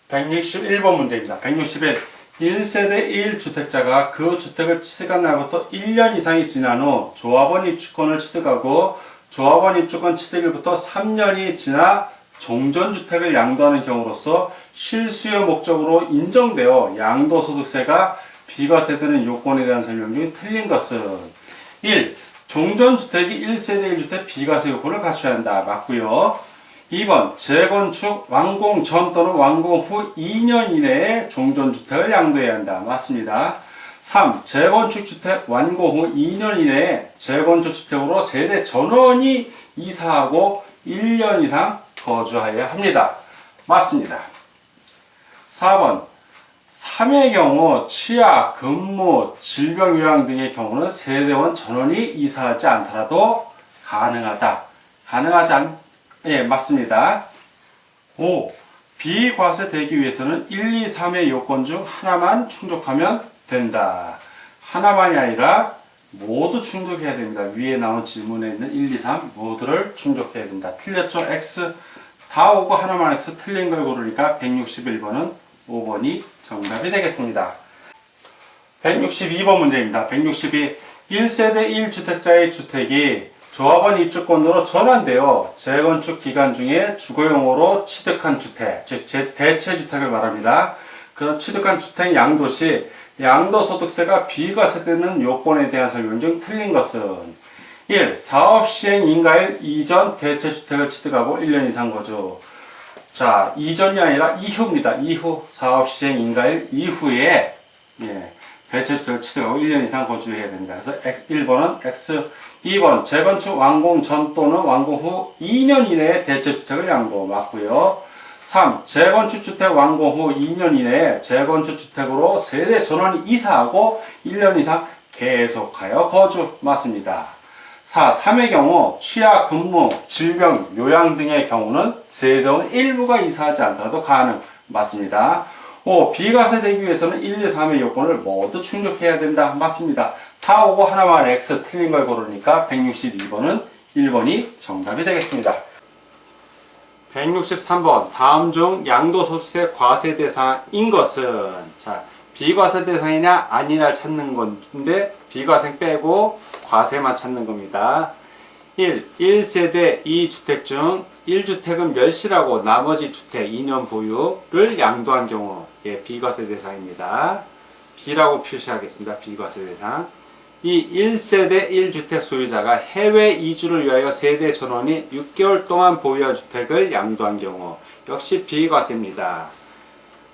161번 문제입니다. 161. 1세대 1주택자가 그 주택을 취득한 날부터 1년 이상이 지난 후 조합원 입주권을 취득하고 조합원 입주권 취득일부터 3년이 지나 종전주택을 양도하는 경우로서 실수요 목적으로 인정되어 양도소득세가 비과세되는 요건에 대한 설명 중에 틀린 것은 1. 종전주택이 1세대 1주택 비과세 요건을 갖춰야 한다. 맞고요. 2번 재건축 완공 전 또는 완공 후 2년 이내에 종전주택을 양도해야 한다. 맞습니다. 3. 재건축 주택 완공 후 2년 이내에 재건축 주택으로 세대 전원이 이사하고 1년 이상 거주하여야 합니다. 맞습니다. 4번 3의 경우 취약, 근무, 질병 요양 등의 경우는 세대원 전원이 이사하지 않더라도 가능하다. 예, 맞습니다. 5. 비과세 되기 위해서는 1, 2, 3의 요건 중 하나만 충족하면 된다. 하나만이 아니라 모두 충족해야 됩니다. 위에 나온 질문에 있는 1, 2, 3 모두를 충족해야 된다. 틀렸죠? X 다 오고 하나만 X 틀린 걸 고르니까 161번은 5번이 정답이 되겠습니다. 162번 문제입니다. 162. 1세대 1주택자의 주택이 조합원 입주권으로 전환되어 재건축 기간 중에 주거용으로 취득한 주택, 즉 대체주택을 말합니다. 그런 취득한 주택 양도 시 양도소득세가 비과세되는 요건에 대한 설명 중 틀린 것은 1. 사업시행 인가일 이전 대체주택을 취득하고 1년 이상 거주. 자, 이전이 아니라 이후입니다. 이후 사업시행 인가일 이후에 대체주택을 취득하고 1년 이상 거주해야 됩니다. 그래서 1번은 X, 2번 재건축 완공 전 또는 완공 후 2년 이내에 대체주택을 양도. 맞고요. 3. 재건축 주택 완공 후 2년 이내에 재건축 주택으로 세대 전원이 이사하고 1년 이상 계속하여 거주. 맞습니다. 4. 3의 경우 취약, 근무, 질병, 요양 등의 경우는 세대원 일부가 이사하지 않더라도 가능. 맞습니다. 5. 비과세 되기 위해서는 1, 2, 3의 요건을 모두 충족해야 된다. 맞습니다. 다 오고 하나만 X 틀린 걸 고르니까 162번은 1번이 정답이 되겠습니다. 163번 다음 중 양도소득세 과세 대상인 것은, 자, 비과세 대상이냐 아니냐를 찾는 건데 비과세 빼고 과세만 찾는 겁니다. 1. 1세대 2주택 중 1주택은 멸실하고 나머지 주택 2년 보유를 양도한 경우, 예, 비과세 대상입니다. B라고 표시하겠습니다. 비과세 대상. 2. 1세대 1주택 소유자가 해외 이주를 위하여 세대 전원이 6개월 동안 보유한 주택을 양도한 경우, 역시 비과세입니다.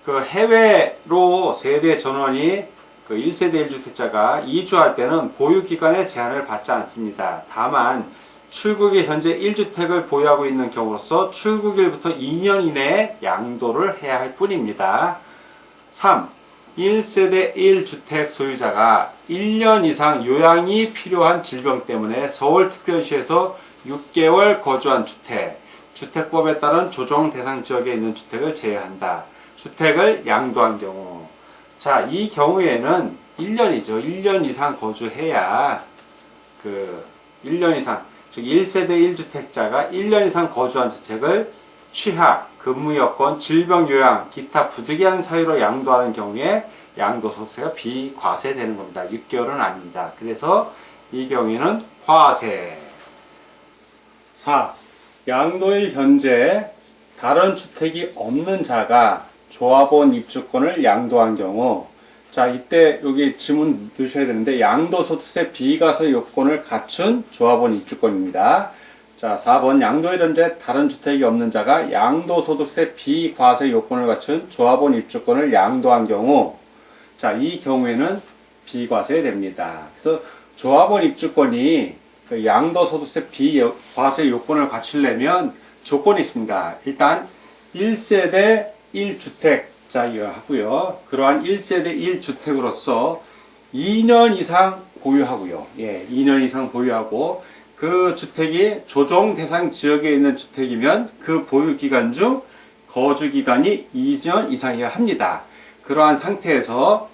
그 해외로 세대 전원이 그 1세대 1주택자가 이주할 때는 보유기간에 제한을 받지 않습니다. 다만 출국이 현재 1주택을 보유하고 있는 경우로서 출국일부터 2년 이내에 양도를 해야 할 뿐입니다. 3. 1세대 1주택 소유자가 1년 이상 요양이 필요한 질병 때문에 서울특별시에서 6개월 거주한 주택, 주택법에 따른 조정 대상 지역에 있는 주택을 제외한다. 주택을 양도한 경우. 자, 이 경우에는 1년이죠. 1년 이상 거주해야 1년 이상, 즉 1세대 1주택자가 1년 이상 거주한 주택을 취약, 근무 여건, 질병 요양, 기타 부득이한 사유로 양도하는 경우에 양도소득세가 비과세되는 겁니다. 6개월은 아닙니다. 그래서 이 경우에는 과세. 4. 양도일 현재 다른 주택이 없는 자가 조합원 입주권을 양도한 경우, 자, 이때 여기 지문 넣으셔야 되는데 양도소득세 비과세 요건을 갖춘 조합원 입주권입니다. 자, 4번 양도일 현재 다른 주택이 없는 자가 양도소득세 비과세 요건을 갖춘 조합원 입주권을 양도한 경우, 자, 이 경우에는 비과세 됩니다. 그래서 조합원 입주권이 그 양도소득세 비과세 요건을 갖추려면 조건이 있습니다. 일단 1세대 1주택자여야 하고요. 그러한 1세대 1주택으로서 2년 이상 보유하고요. 예, 2년 이상 보유하고 그 주택이 조정 대상 지역에 있는 주택이면 그 보유 기간 중 거주 기간이 2년 이상이어야 합니다. 그러한 상태에서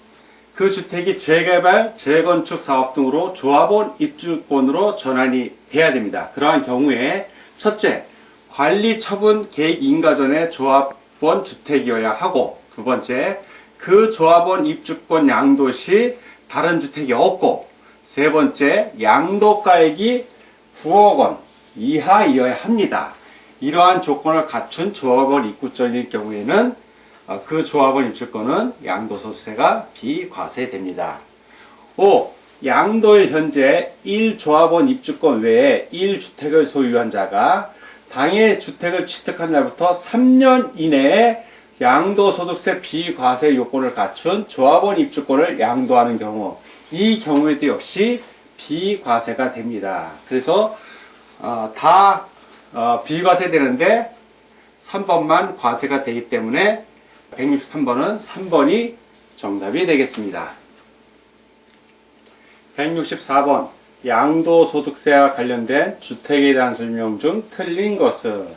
그 주택이 재개발, 재건축 사업 등으로 조합원 입주권으로 전환이 돼야 됩니다. 그러한 경우에 첫째, 관리 처분 계획 인가 전에 조합원 주택이어야 하고, 두 번째, 그 조합원 입주권 양도 시 다른 주택이 없고, 세 번째, 양도가액이 9억 원 이하이어야 합니다. 이러한 조건을 갖춘 조합원 입주권일 경우에는 그 조합원 입주권은 양도소득세가 비과세됩니다. 5. 양도일 현재 1조합원 입주권 외에 1주택을 소유한 자가 당해 주택을 취득한 날부터 3년 이내에 양도소득세 비과세 요건을 갖춘 조합원 입주권을 양도하는 경우, 이 경우에도 역시 비과세가 됩니다. 그래서 다 비과세 되는데 3번만 과세가 되기 때문에 163번은 3번이 정답이 되겠습니다. 164번 양도소득세와 관련된 주택에 대한 설명 중 틀린 것은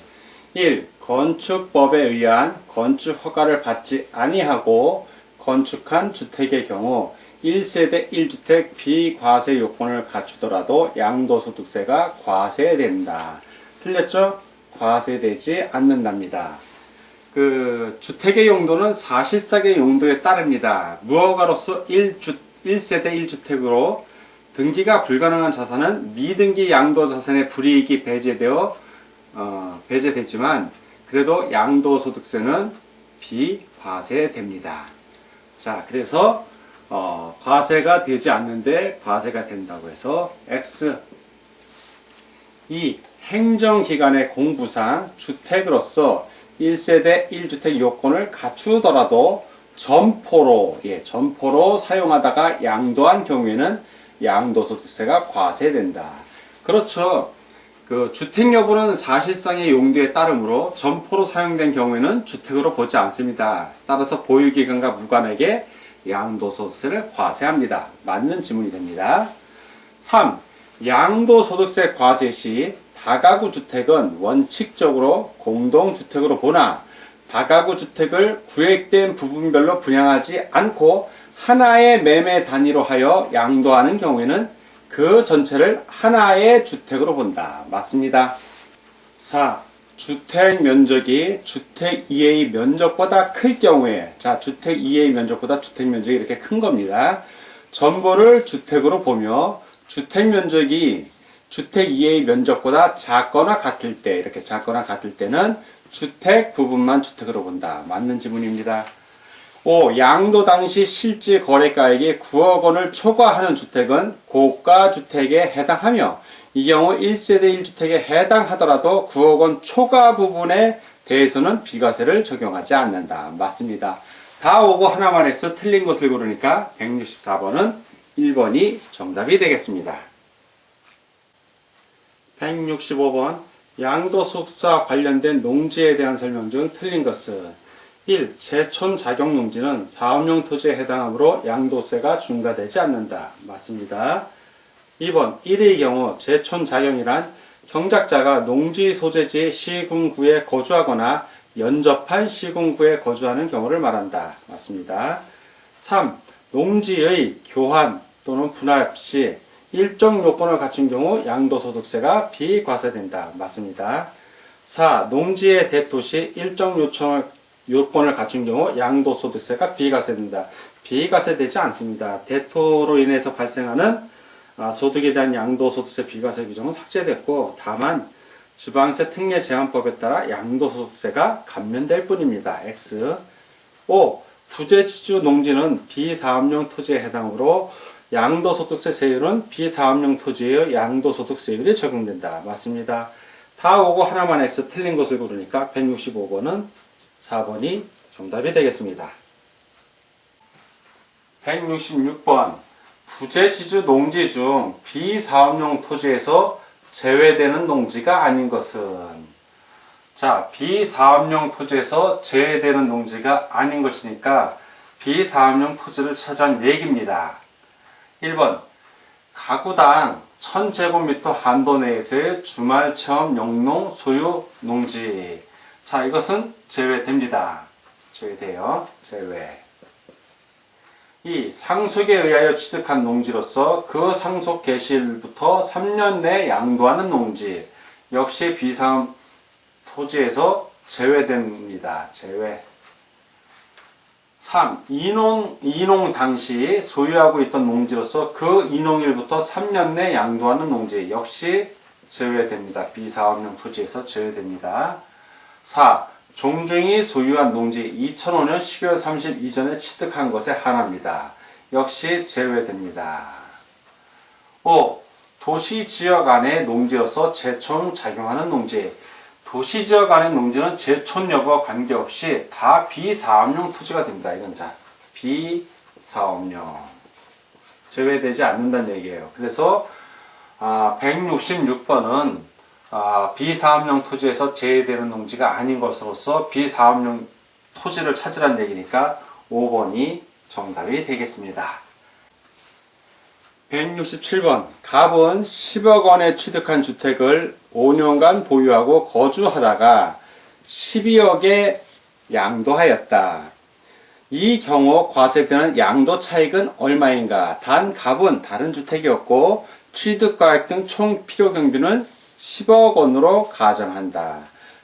1. 건축법에 의한 건축허가를 받지 아니하고 건축한 주택의 경우 1세대 1주택 비과세 요건을 갖추더라도 양도소득세가 과세된다. 틀렸죠? 과세되지 않는답니다. 그 주택의 용도는 사실상의 용도에 따릅니다. 무허가로서 1세대 1주택으로 등기가 불가능한 자산은 미등기 양도자산의 불이익이 배제되지만 그래도 양도소득세는 비과세됩니다. 자, 그래서 과세가 되지 않는데 과세가 된다고 해서 X. 2. 행정기관의 공부상 주택으로서 1세대 1주택 요건을 갖추더라도 점포로 사용하다가 양도한 경우에는 양도소득세가 과세된다. 그렇죠. 그 주택 여부는 사실상의 용도에 따르므로 점포로 사용된 경우에는 주택으로 보지 않습니다. 따라서 보유기간과 무관하게 양도소득세를 과세합니다. 맞는 지문이 됩니다. 3. 양도소득세 과세 시 다가구 주택은 원칙적으로 공동주택으로 보나 다가구 주택을 구획된 부분별로 분양하지 않고 하나의 매매 단위로 하여 양도하는 경우에는 그 전체를 하나의 주택으로 본다. 맞습니다. 4. 주택 면적이 주택 이해의 면적보다 클 경우에, 자, 주택 이해의 면적보다 주택 면적이 이렇게 큰 겁니다. 전부를 주택으로 보며 주택 면적이 주택 이해의 면적보다 작거나 같을 때, 이렇게 작거나 같을 때는 주택 부분만 주택으로 본다. 맞는 지문입니다. 5. 양도 당시 실질 거래가액이 9억 원을 초과하는 주택은 고가주택에 해당하며 이 경우 1세대 1주택에 해당하더라도 9억 원 초과 부분에 대해서는 비과세를 적용하지 않는다. 맞습니다. 다 오고 하나만 해서 틀린 것을 고르니까 164번은 1번이 정답이 되겠습니다. 165번 양도소득세와 관련된 농지에 대한 설명 중 틀린 것은 1. 제촌 자격 농지는 사업용 토지에 해당하므로 양도세가 중과되지 않는다. 맞습니다. 2번 1의 경우 제촌 자격이란 경작자가 농지 소재지 시군구에 거주하거나 연접한 시군구에 거주하는 경우를 말한다. 맞습니다. 3. 농지의 교환 또는 분할 시 일정 요건을 갖춘 경우 양도소득세가 비과세된다. 맞습니다. 4. 농지의 대토 시 일정 요건을 갖춘 경우 양도소득세가 비과세된다. 비과세되지 않습니다. 대토로 인해서 발생하는 소득에 대한 양도소득세 비과세 규정은 삭제됐고 다만 지방세 특례 제한법에 따라 양도소득세가 감면될 뿐입니다. X. 5. 부재지주 농지는 비사업용 토지에 해당으로 양도소득세 세율은 비사업용 토지의 양도소득세율이 적용된다. 맞습니다. 다 오고 하나만 X 틀린 것을 고르니까 165번은 4번이 정답이 되겠습니다. 166번 부재지주 농지 중 비사업용 토지에서 제외되는 농지가 아닌 것은, 자, 비사업용 토지에서 제외되는 농지가 아닌 것이니까 비사업용 토지를 찾아낸 얘기입니다. 1번 가구당 1000제곱미터 한도 내에서의 주말 체험 영농 소유 농지. 자, 이것은 제외됩니다. 제외돼요. 제외. 2. 상속에 의하여 취득한 농지로서 그 상속 개시일부터 3년 내 양도하는 농지. 역시 비사업 토지에서 제외됩니다. 제외. 3. 이농 당시 소유하고 있던 농지로서 그 이농일부터 3년 내 양도하는 농지 역시 제외됩니다. 비사업용 토지에서 제외됩니다. 4. 종중이 소유한 농지 2005년 12월 30일 이전에 취득한 것에 한합니다. 역시 제외됩니다. 5. 도시지역 안의 농지로서 재촌 작용하는 농지. 도시지역 안의 농지는 재촌 여부와 관계없이 다 비사업용 토지가 됩니다. 이건 자, 비사업용. 제외되지 않는다는 얘기예요. 그래서 166번은 비사업용 토지에서 제외되는 농지가 아닌 것으로서 비사업용 토지를 찾으라는 얘기니까 5번이 정답이 되겠습니다. 167번. 갑은 10억 원에 취득한 주택을 5년간 보유하고 거주하다가 12억에 양도하였다. 이 경우 과세되는 양도 차익은 얼마인가? 단 갑은 다른 주택이었고 취득가액 등 총 필요경비는 10억 원으로 가정한다.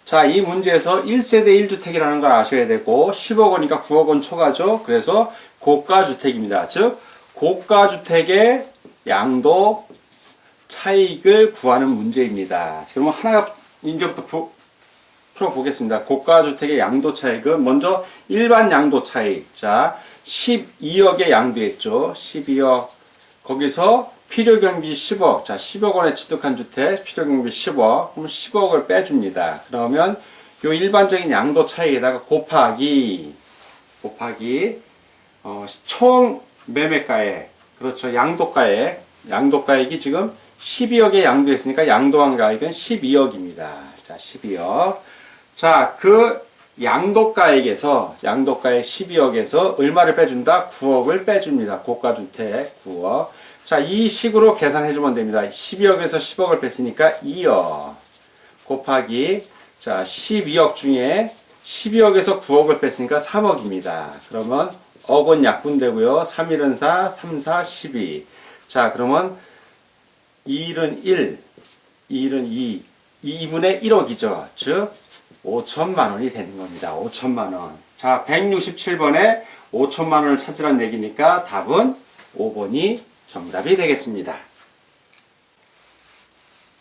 자, 이 문제에서 1세대 1주택이라는 걸 아셔야 되고 10억 원이니까 9억 원 초과죠. 그래서 고가주택입니다. 즉 고가주택의 양도 차익을 구하는 문제입니다. 그러면 하나 이제부터 풀어보겠습니다. 고가주택의 양도 차익은 먼저 일반 양도 차익. 자, 12억에 양도했죠. 12억. 거기서 필요경비 10억. 자, 10억 원에 취득한 주택, 필요경비 10억. 그럼 10억을 빼줍니다. 그러면 요 일반적인 양도 차익에다가 곱하기 총 매매가액. 그렇죠. 양도가액이 지금 12억에 양도했으니까 양도한 가액은 12억입니다. 자, 12억. 자, 그 양도가액 12억에서 얼마를 빼준다? 9억을 빼줍니다. 고가주택 9억. 자, 이 식으로 계산해주면 됩니다. 12억에서 10억을 뺐으니까 2억. 곱하기, 자, 12억 중에 12억에서 9억을 뺐으니까 3억입니다. 그러면 억은 약분되고요. 3일은 4, 3, 4, 12. 자, 그러면 2일은 1, 2일은 2, 2분의 1억이죠. 즉 5천만 원이 되는 겁니다. 5천만 원. 자, 167번에 5천만 원을 찾으라는 얘기니까 답은 5번이 정답이 되겠습니다.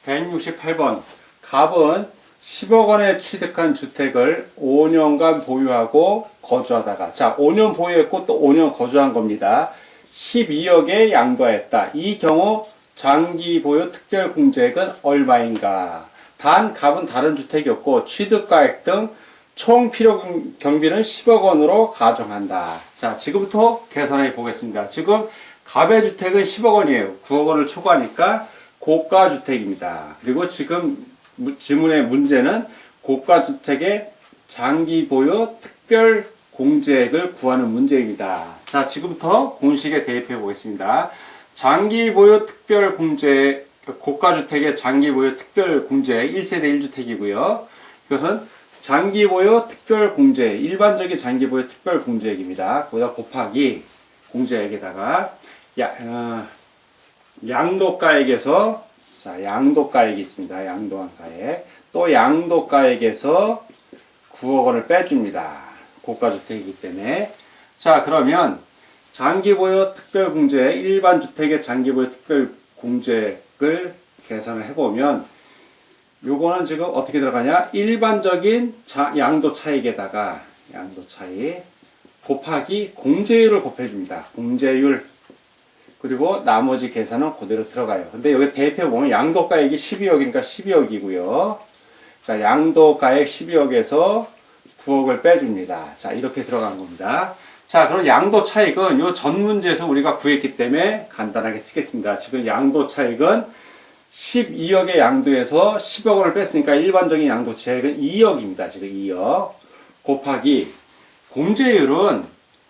168번. 갑은 10억 원에 취득한 주택을 5년간 보유하고 거주하다가, 자, 5년 보유했고 또 5년 거주한 겁니다. 12억에 양도했다. 이 경우 장기 보유 특별 공제액은 얼마인가? 단 갑은 다른 주택이었고 취득가액 등 총 필요 경비는 10억 원으로 가정한다. 자, 지금부터 계산해 보겠습니다. 지금 갑의 주택은 10억 원이에요. 9억 원을 초과하니까 고가 주택입니다. 그리고 지금 지문의 문제는 고가 주택의 장기 보유 특별 공제액을 구하는 문제입니다. 자, 지금부터 공식에 대입해 보겠습니다. 장기 보유 특별 공제, 고가주택의 장기 보유 특별 공제액 1세대 1주택이고요. 이것은 장기 보유 특별 공제, 일반적인 장기 보유 특별 공제액입니다. 거기다 곱하기 공제액에다가 양도가액에서, 자, 양도가액이 있습니다. 양도한 가액. 또 양도가액에서 9억 원을 빼줍니다. 고가주택이기 때문에. 자, 그러면 장기보유 특별공제액, 일반 주택의 장기보유 특별공제액을 계산을 해보면 요거는 지금 어떻게 들어가냐? 일반적인 양도 차익에다가 양도 차익 곱하기 공제율을 곱해줍니다. 공제율. 그리고 나머지 계산은 그대로 들어가요. 근데 여기 대입해보면 양도가액이 12억이니까 12억이고요. 자, 양도가액 12억에서 9억을 빼줍니다. 자, 이렇게 들어간 겁니다. 자, 그럼 양도 차익은 요 전 문제에서 우리가 구했기 때문에 간단하게 쓰겠습니다. 지금 양도 차익은 12억의 양도에서 10억 원을 뺐으니까 일반적인 양도 차익은 2억입니다. 지금 2억. 곱하기 공제율은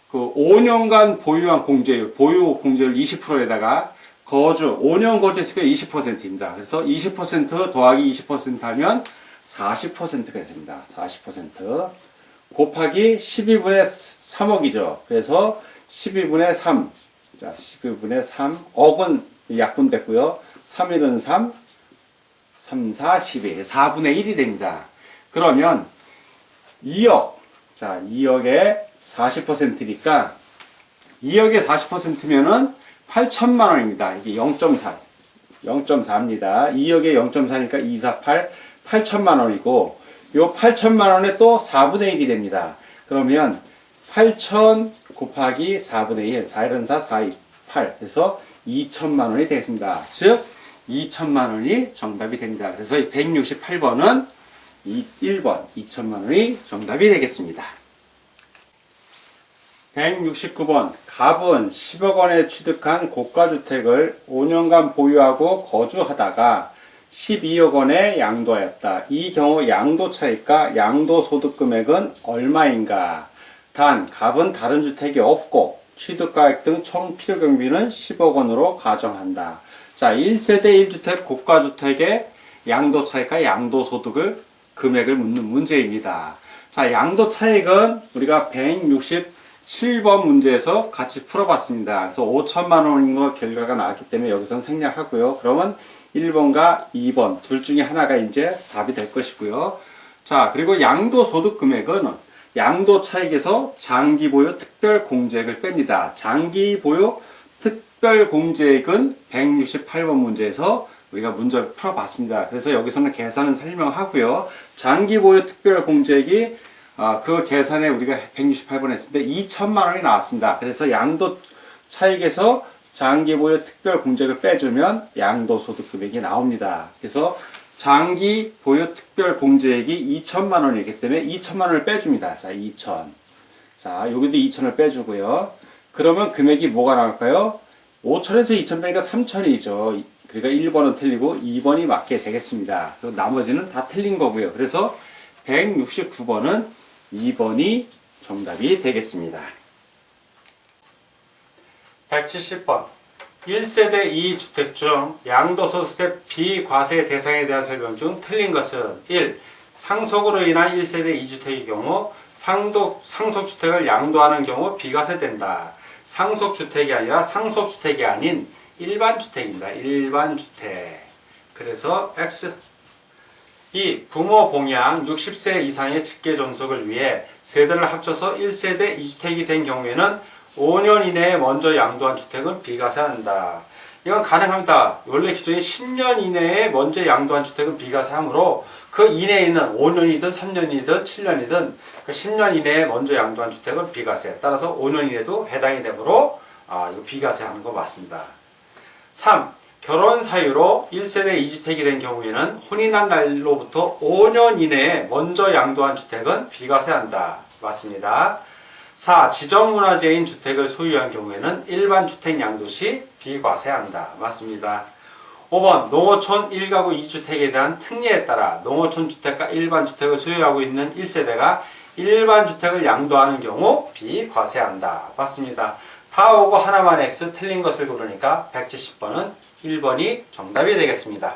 그 5년간 보유한 공제율, 보유 공제율 20%에다가 거주, 5년 거주했으니까 20%입니다. 그래서 20% 더하기 20% 하면 40%가 됩니다. 40%. 곱하기 12분의 3억이죠. 그래서 12분의 3. 자, 12분의 3. 억은 약분됐고요. 3일은 3, 3, 4, 12. 4분의 1이 됩니다. 그러면 2억. 자, 2억에 40%니까 2억에 40%면은 8천만 원입니다. 이게 0.4. 0.4입니다. 2억에 0.4니까 248, 8천만 원이고, 요 8천만 원에 또 4분의 1이 됩니다. 그러면 8천 곱하기 4분의 1, 4, 1, 4, 4, 2, 8. 그래서 2천만 원이 되겠습니다. 즉, 2천만 원이 정답이 됩니다. 그래서 168번은 1번 2천만 원이 정답이 되겠습니다. 169번 갑은 10억 원에 취득한 고가주택을 5년간 보유하고 거주하다가 12억 원에 양도하였다. 이 경우 양도차익과 양도소득 금액은 얼마인가? 단, 갑은 다른 주택이 없고 취득가액 등 총 필요경비는 10억 원으로 가정한다. 자, 1세대 1주택 고가주택의 양도차익과 양도소득을 금액을 묻는 문제입니다. 자, 양도차익은 우리가 167번 문제에서 같이 풀어봤습니다. 그래서 5천만 원인 거 결과가 나왔기 때문에 여기서는 생략하고요. 그러면 1번과 2번 둘 중에 하나가 이제 답이 될 것이고요. 자, 그리고 양도소득 금액은 양도차익에서 장기보유 특별공제액을 뺍니다. 장기보유 특별공제액은 168번 문제에서 우리가 문제를 풀어봤습니다. 그래서 여기서는 계산은 설명하고요. 장기보유 특별공제액이 그 계산에 우리가 168번 했을 때 2천만 원이 나왔습니다. 그래서 양도차익에서 장기보유 특별공제액을 빼주면 양도소득 금액이 나옵니다. 그래서 장기보유 특별공제액이 2천만 원이기 때문에 2천만 원을 빼줍니다. 자, 2천. 자, 여기도 2천을 빼주고요. 그러면 금액이 뭐가 나올까요? 5천에서 2천 빼니까 3천이죠. 그러니까 1번은 틀리고 2번이 맞게 되겠습니다. 그리고 나머지는 다 틀린 거고요. 그래서 169번은 2번이 정답이 되겠습니다. 170번 1세대 2주택 중 양도소득세 비과세 대상에 대한 설명 중 틀린 것은 1. 상속으로 인한 1세대 2주택의 경우 상속주택을 양도하는 경우 비과세된다. 상속주택이 아니라 상속주택이 아닌 일반주택입니다. 일반주택. 그래서 X. 2. 부모 봉양 60세 이상의 직계존속을 위해 세대를 합쳐서 1세대 2주택이 된 경우에는 5년 이내에 먼저 양도한 주택은 비과세한다. 이건 가능합니다. 원래 기준이 10년 이내에 먼저 양도한 주택은 비과세하므로 그 이내에 있는 5년이든 3년이든 7년이든 그 10년 이내에 먼저 양도한 주택은 비과세. 따라서 5년 이내도 해당이 되므로 이거 비과세하는 거 맞습니다. 3. 결혼 사유로 1세대 2주택이 된 경우에는 혼인한 날로부터 5년 이내에 먼저 양도한 주택은 비과세한다. 맞습니다. 4. 지정문화재인 주택을 소유한 경우에는 일반 주택 양도 시 비과세한다. 맞습니다. 5번 농어촌 1가구 2주택에 대한 특례에 따라 농어촌 주택과 일반 주택을 소유하고 있는 1세대가 일반 주택을 양도하는 경우 비과세한다. 맞습니다. 다 오고 하나만 X 틀린 것을 고르니까 170번은 1번이 정답이 되겠습니다.